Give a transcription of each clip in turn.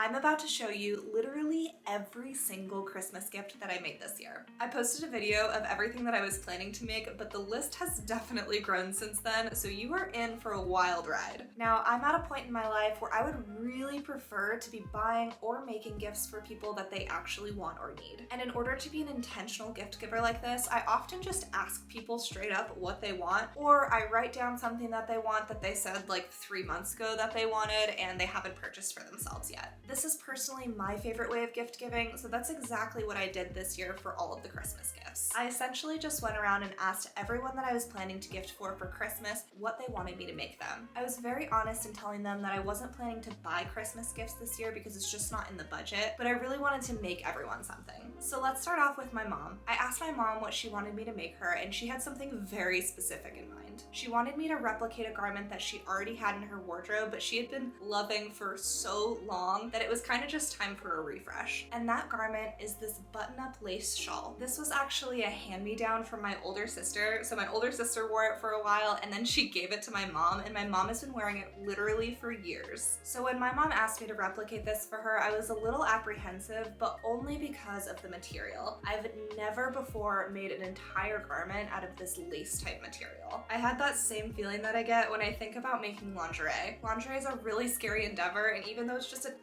I'm about to show you literally every single Christmas gift that I made this year. I posted a video of everything that I was planning to make, but the list has definitely grown since then, so you are in for a wild ride. Now, I'm at a point in my life where I would really prefer to be buying or making gifts for people that they actually want or need. And in order to be an intentional gift giver like this, I often just ask people straight up what they want, or I write down something that they want that they said like 3 months ago that they wanted and they haven't purchased for themselves yet. This is personally my favorite way of gift giving, so that's exactly what I did this year for all of the Christmas gifts. I essentially just went around and asked everyone that I was planning to gift for Christmas what they wanted me to make them. I was very honest in telling them that I wasn't planning to buy Christmas gifts this year because it's just not in the budget, but I really wanted to make everyone something. So let's start off with my mom. I asked my mom what she wanted me to make her, and she had something very specific in mind. She wanted me to replicate a garment that she already had in her wardrobe, but she had been loving for so long that it was kind of just time for a refresh. And that garment is this button-up lace shawl. This was actually a hand-me-down from my older sister. So my older sister wore it for a while, and then she gave it to my mom, and my mom has been wearing it literally for years. So when my mom asked me to replicate this for her, I was a little apprehensive, but only because of the material. I've never before made an entire garment out of this lace type material. I had that same feeling that I get when I think about making lingerie. Lingerie is a really scary endeavor, and even though it's just a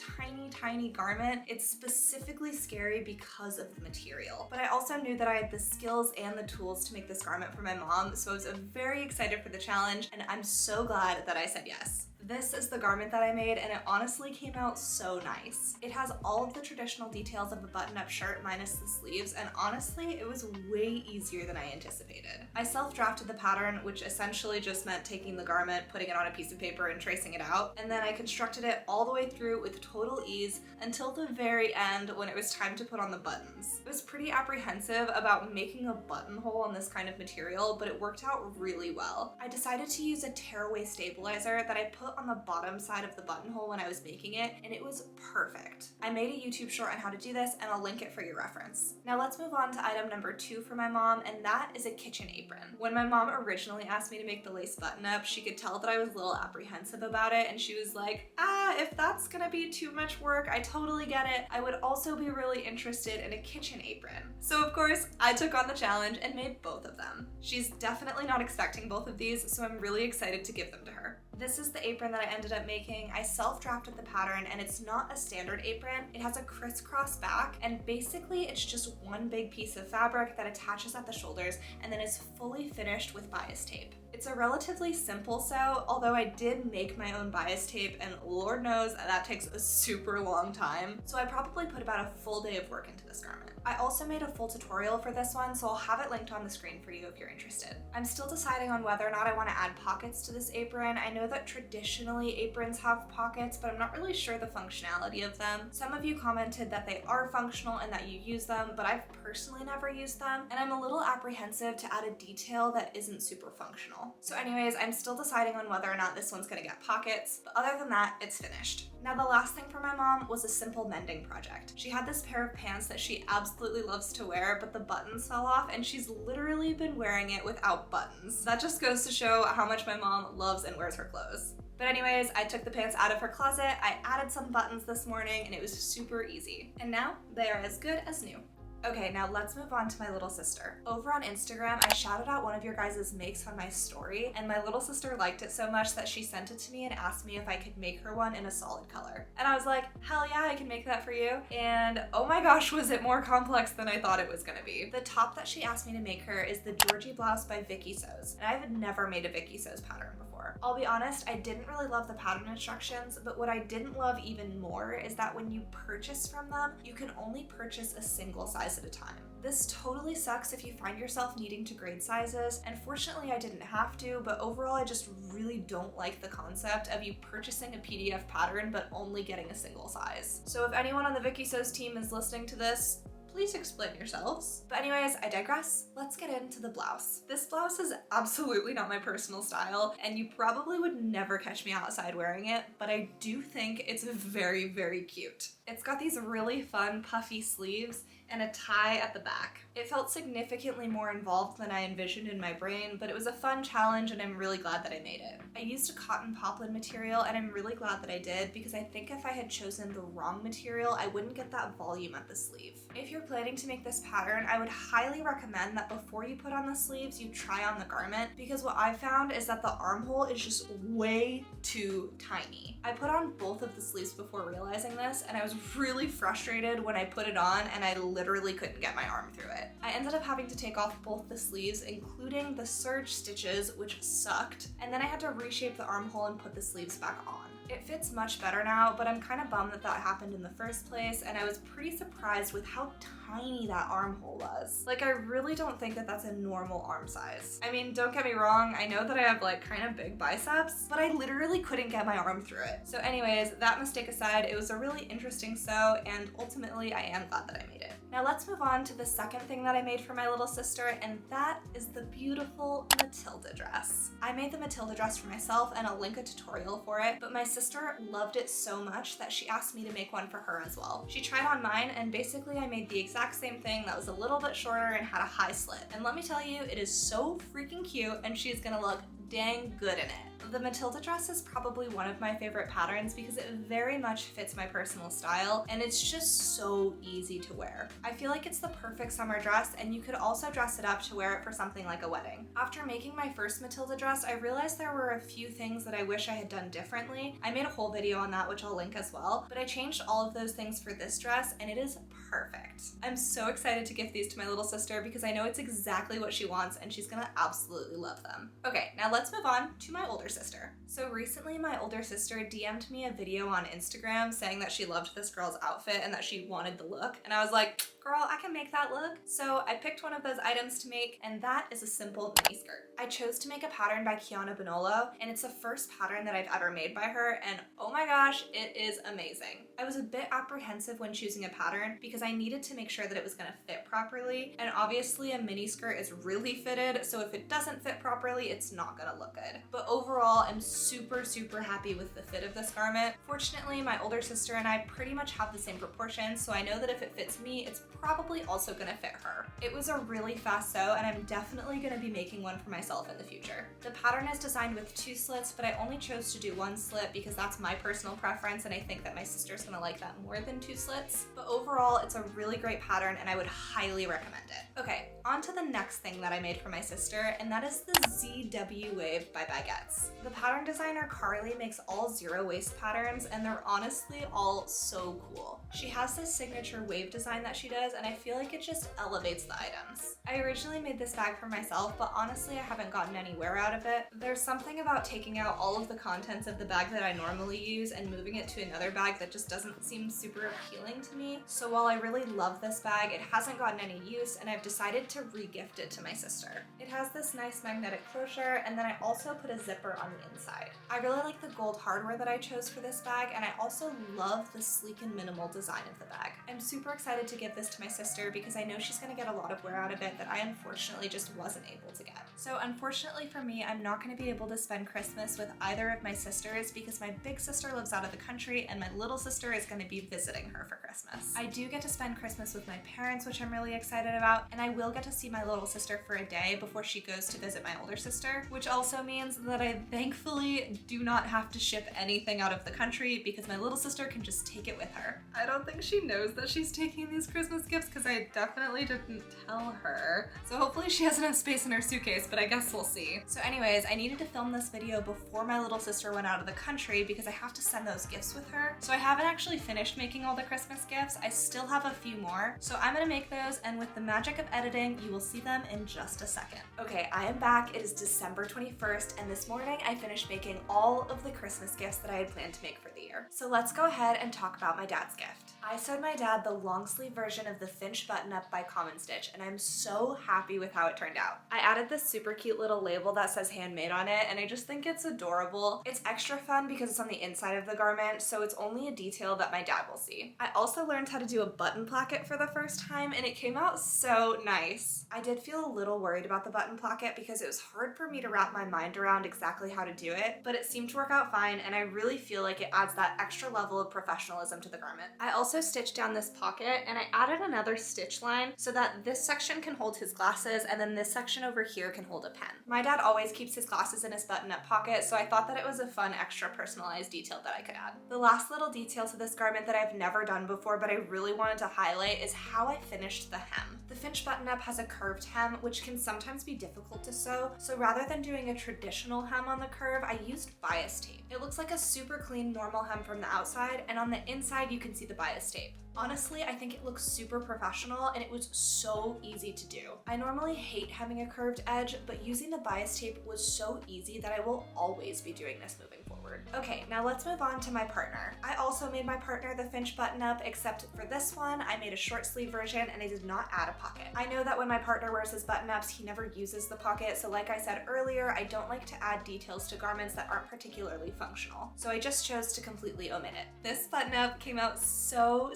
tiny garment, it's specifically scary because of the material. But I also knew that I had the skills and the tools to make this garment for my mom, so I was very excited for the challenge, and I'm so glad that I said yes. This is the garment that I made, and it honestly came out so nice. It has all of the traditional details of a button-up shirt minus the sleeves, and honestly, it was way easier than I anticipated. I self-drafted the pattern, which essentially just meant taking the garment, putting it on a piece of paper, and tracing it out, and then I constructed it all the way through with total ease until the very end when it was time to put on the buttons. I was pretty apprehensive about making a buttonhole on this kind of material, but it worked out really well. I decided to use a tearaway stabilizer that I put on the bottom side of the buttonhole when I was making it, and it was perfect. I made a YouTube short on how to do this, and I'll link it for your reference. Now let's move on to item number 2 for my mom, and that is a kitchen apron. When my mom originally asked me to make the lace button up, she could tell that I was a little apprehensive about it, and she was like, if that's gonna be too much work, I totally get it. I would also be really interested in a kitchen apron. So of course, I took on the challenge and made both of them. She's definitely not expecting both of these, so I'm really excited to give them to her. This is the apron that I ended up making. I self-drafted the pattern, and it's not a standard apron. It has a crisscross back, and basically it's just one big piece of fabric that attaches at the shoulders and then is fully finished with bias tape. It's a relatively simple sew, although I did make my own bias tape, and Lord knows that takes a super long time, so I probably put about a full day of work into this garment. I also made a full tutorial for this one, so I'll have it linked on the screen for you if you're interested. I'm still deciding on whether or not I want to add pockets to this apron. I know that traditionally aprons have pockets, but I'm not really sure the functionality of them. Some of you commented that they are functional and that you use them, but I've personally never used them, and I'm a little apprehensive to add a detail that isn't super functional. So anyways, I'm still deciding on whether or not this one's gonna get pockets, but other than that, it's finished. Now the last thing for my mom was a simple mending project. She had this pair of pants that she absolutely loves to wear, but the buttons fell off, and she's literally been wearing it without buttons. That just goes to show how much my mom loves and wears her clothes. But anyways, I took the pants out of her closet, I added some buttons this morning, and it was super easy. And now they are as good as new. Okay, now let's move on to my little sister. Over on Instagram, I shouted out one of your guys' makes on my story, and my little sister liked it so much that she sent it to me and asked me if I could make her one in a solid color. And I was like, hell yeah, I can make that for you. And oh my gosh, was it more complex than I thought it was gonna be. The top that she asked me to make her is the Georgie blouse by Vicky Sews, and I've never made a Vicky Sews pattern before. I'll be honest, I didn't really love the pattern instructions, but what I didn't love even more is that when you purchase from them, you can only purchase a single size at a time. This totally sucks if you find yourself needing to grade sizes, and fortunately I didn't have to, but overall I just really don't like the concept of you purchasing a PDF pattern but only getting a single size. So if anyone on the Vicky Sews team is listening to this, please explain yourselves. But anyways, I digress. Let's get into the blouse. This blouse is absolutely not my personal style, and you probably would never catch me outside wearing it, but I do think it's very, very cute. It's got these really fun puffy sleeves, and a tie at the back. It felt significantly more involved than I envisioned in my brain, but it was a fun challenge and I'm really glad that I made it. I used a cotton poplin material and I'm really glad that I did because I think if I had chosen the wrong material, I wouldn't get that volume at the sleeve. If you're planning to make this pattern, I would highly recommend that before you put on the sleeves, you try on the garment because what I found is that the armhole is just way too tiny. I put on both of the sleeves before realizing this and I was really frustrated when I put it on and I literally couldn't get my arm through it. I ended up having to take off both the sleeves, including the serge stitches, which sucked, and then I had to reshape the armhole and put the sleeves back on. It fits much better now, but I'm kind of bummed that that happened in the first place, and I was pretty surprised with how tiny that armhole was. Like, I really don't think that that's a normal arm size. I mean, don't get me wrong, I know that I have like kind of big biceps, but I literally couldn't get my arm through it. So anyways, that mistake aside, it was a really interesting sew, and ultimately I am glad that I made it. Now let's move on to the second thing that I made for my little sister, and that is the beautiful Matilda dress. I made the Matilda dress for myself and I'll link a tutorial for it, but my sister loved it so much that she asked me to make one for her as well. She tried on mine and basically I made the exact same thing that was a little bit shorter and had a high slit. And let me tell you, it is so freaking cute and she's gonna look dang good in it. The Matilda dress is probably one of my favorite patterns because it very much fits my personal style and it's just so easy to wear. I feel like it's the perfect summer dress and you could also dress it up to wear it for something like a wedding. After making my first Matilda dress, I realized there were a few things that I wish I had done differently. I made a whole video on that, which I'll link as well, but I changed all of those things for this dress and it is perfect. I'm so excited to gift these to my little sister because I know it's exactly what she wants and she's gonna absolutely love them. Okay, now let's move on to my older sister. So recently my older sister DM'd me a video on Instagram saying that she loved this girl's outfit and that she wanted the look, and I was like, girl, I can make that look. So I picked one of those items to make, and that is a simple mini skirt. I chose to make a pattern by Kiana Bonolo, and it's the first pattern that I've ever made by her, and oh my gosh, it is amazing. I was a bit apprehensive when choosing a pattern because I needed to make sure that it was gonna fit properly, and obviously a mini skirt is really fitted, so if it doesn't fit properly, it's not gonna look good. But overall, I'm super happy with the fit of this garment. Fortunately, my older sister and I pretty much have the same proportions, so I know that if it fits me, it's probably also gonna fit her. It was a really fast sew and I'm definitely gonna be making one for myself in the future. The pattern is designed with 2 slits, but I only chose to do 1 slit because that's my personal preference and I think that my sister's gonna like that more than 2 slits. But overall, it's a really great pattern and I would highly recommend it. Okay, on to the next thing that I made for my sister, and that is the ZW Wave by Baguettes. The pattern designer Carly makes all zero waist patterns and they're honestly all so cool. She has this signature wave design that she does and I feel like it just elevates the items. I originally made this bag for myself, but honestly I haven't gotten any wear out of it. There's something about taking out all of the contents of the bag that I normally use and moving it to another bag that just doesn't seem super appealing to me. So while I really love this bag, it hasn't gotten any use and I've decided to re-gift it to my sister. It has this nice magnetic closure and then I also put a zipper on the inside. I really like the gold hardware that I chose for this bag and I also love the sleek and minimal design of the bag. I'm super excited to give this to my sister because I know she's going to get a lot of wear out of it that I unfortunately just wasn't able to get. So unfortunately for me, I'm not going to be able to spend Christmas with either of my sisters because my big sister lives out of the country and my little sister is going to be visiting her for Christmas. I do get to spend Christmas with my parents, which I'm really excited about, and I will get to see my little sister for a day before she goes to visit my older sister, which also means that I thankfully do not have to ship anything out of the country because my little sister can just take it with her. I don't think she knows that she's taking these Christmas gifts because I definitely didn't tell her. So hopefully she has enough space in her suitcase, but I guess we'll see. So anyways, I needed to film this video before my little sister went out of the country because I have to send those gifts with her. So I haven't actually finished making all the Christmas gifts. I still have a few more. So I'm gonna make those, and with the magic of editing, you will see them in just a second. Okay, I am back. It is December 21st, and this morning I finished making all of the Christmas gifts that I had planned to make for the year. So let's go ahead and talk about my dad's gift. I sewed my dad the long sleeve version of the Finch button-up by Common Stitch, and I'm so happy with how it turned out. I added this super cute little label that says handmade on it, and I just think it's adorable. It's extra fun because it's on the inside of the garment, so it's only a detail that my dad will see. I also learned how to do a button placket for the first time, and it came out so nice. I did feel a little worried about the button placket because it was hard for me to wrap my mind around exactly how to do it, but it seemed to work out fine, and I really feel like it adds that extra level of professionalism to the garment. I also also stitched down this pocket, and I added another stitch line so that this section can hold his glasses and then this section over here can hold a pen. My dad always keeps his glasses in his button-up pocket, so I thought that it was a fun extra personalized detail that I could add. The last little detail to this garment that I've never done before but I really wanted to highlight is how I finished the hem. The Finch button-up has a curved hem, which can sometimes be difficult to sew, so rather than doing a traditional hem on the curve, I used bias tape. It looks like a super clean normal hem from the outside, and on the inside you can see the bias tape. Honestly, I think it looks super professional and it was so easy to do. I normally hate hemming a curved edge, but using the bias tape was so easy that I will always be doing this moving forward. Okay, now let's move on to my partner. I also made my partner the Finch button-up, except for this one, I made a short sleeve version and I did not add a pocket. I know that when my partner wears his button-ups, he never uses the pocket, so like I said earlier, I don't like to add details to garments that aren't particularly functional. So I just chose to completely omit it. This button-up came out so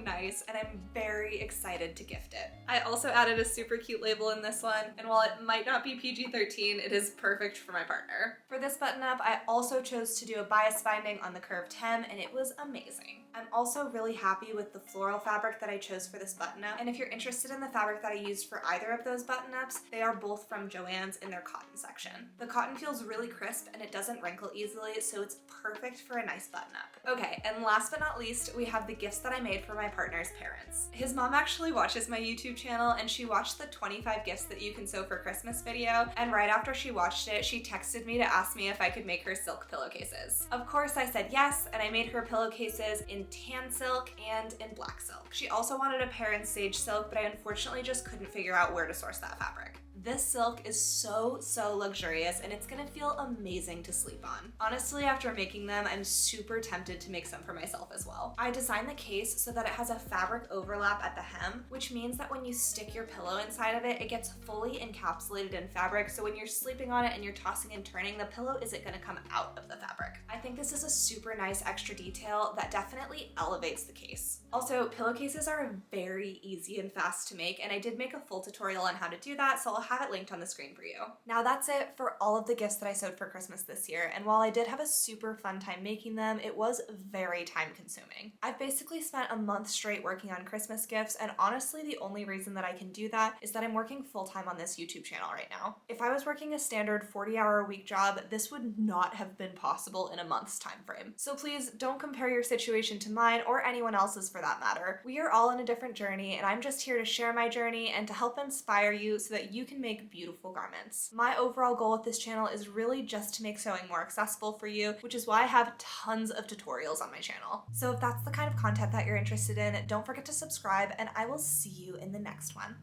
nice, and I'm very excited to gift it. I also added a super cute label in this one, and while it might not be PG-13, it is perfect for my partner. For this button-up, I also chose to do a bias binding on the curved hem, and it was amazing. I'm also really happy with the floral fabric that I chose for this button-up, and if you're interested in the fabric that I used for either of those button-ups, they are both from Joann's in their cotton section. The cotton feels really crisp and it doesn't wrinkle easily, so it's perfect for a nice button-up. Okay, and last but not least, we have the gifts that I made for my partner's parents. His mom actually watches my YouTube channel, and she watched the 25 gifts that you can sew for Christmas video, and right after she watched it, she texted me to ask me if I could make her silk pillowcases. Of course I said yes, and I made her pillowcases in tan silk and in black silk. She also wanted a pair in sage silk, but I unfortunately just couldn't figure out where to source that fabric. This silk is so luxurious, and it's gonna feel amazing to sleep on. Honestly, after making them, I'm super tempted to make some for myself as well. I designed the case so that it has a fabric overlap at the hem, which means that when you stick your pillow inside of it, it gets fully encapsulated in fabric, so when you're sleeping on it and you're tossing and turning, the pillow isn't gonna come out of the fabric. I think this is a super nice extra detail that definitely elevates the case. Also, pillowcases are very easy and fast to make, and I did make a full tutorial on how to do that, so I'll have it linked on the screen for you. Now that's it for all of the gifts that I sewed for Christmas this year, and while I did have a super fun time making them, it was very time consuming. I've basically spent a month straight working on Christmas gifts, and honestly the only reason that I can do that is that I'm working full-time on this YouTube channel right now. If I was working a standard 40-hour-a-week job, this would not have been possible in a month's time frame. So please don't compare your situation to mine or anyone else's for that matter. We are all on a different journey, and I'm just here to share my journey and to help inspire you so that you can make beautiful garments. My overall goal with this channel is really just to make sewing more accessible for you, which is why I have tons of tutorials on my channel. So if that's the kind of content that you're interested in, don't forget to subscribe, and I will see you in the next one.